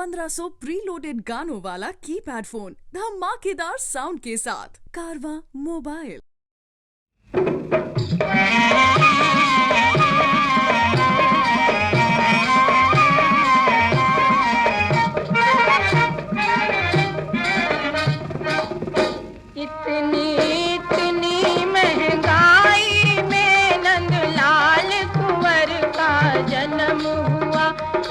1500 preloaded गानों वाला keypad phone धमाकेदार साउंड के साथ कारवां मोबाइल। इतनी इतनी महंगाई में नंदलाल कुंवर का जन्म हुआ।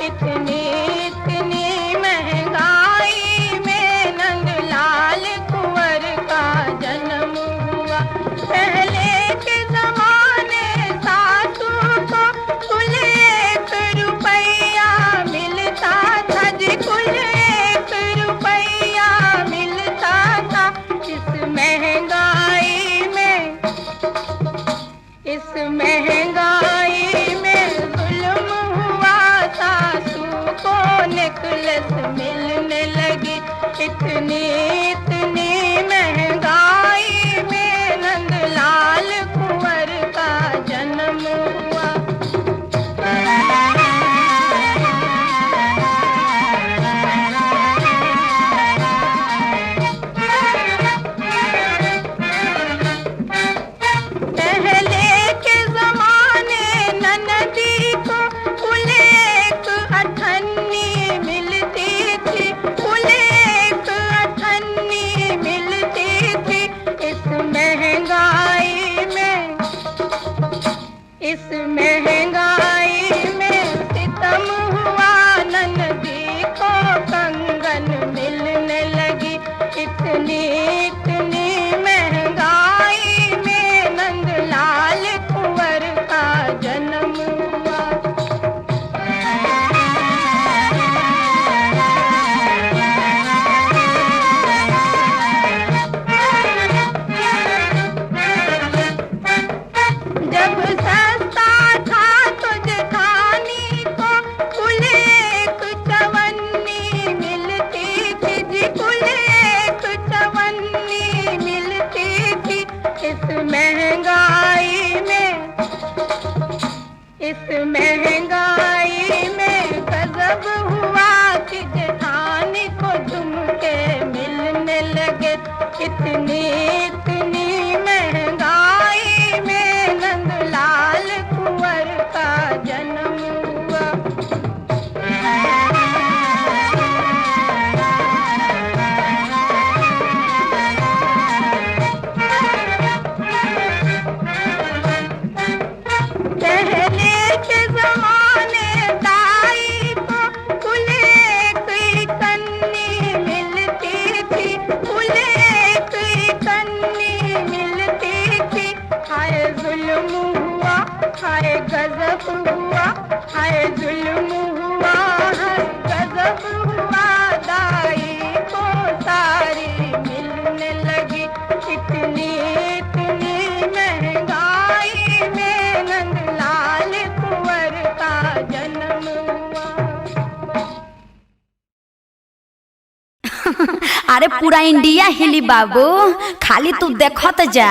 इतनी इतनी महंगाई में नंदलाल कुंवर का जन्म हुआ। पहले के जमाने सासू को कुल 1 रुपया मिलता था जी, कुल 1 रुपया मिलता था। इस महंगाई में जुल्म हुआ, सासू को नेकलेस मिलने लगी। इतनी इतनी महंगाई में नंदलाल कुंवर का जन्म हुआ। इस महंगाई में सितम हुआ, ननदी को कंगन मिलने लगी। इतनी इतनी महंगाई में नंदलाल कुंवर का जन्म हुआ। जब इस महंगाई में गजब हुआ कि जेठानी को झुमके मिलने लगे। इतनी इतनी महंगाई में नंदलाल कुंवर का जन्म हुआ। हाय गजब हुआ, हाय जुल्म हुआ, हाय गजब हुआ, दाई को सारी मिलने लगी। इतनी इतनी महंगाई में नंदलाल कुंवर का जन्म हुआ। अरे पूरा इंडिया हिली बाबू, खाली तू देखत जा।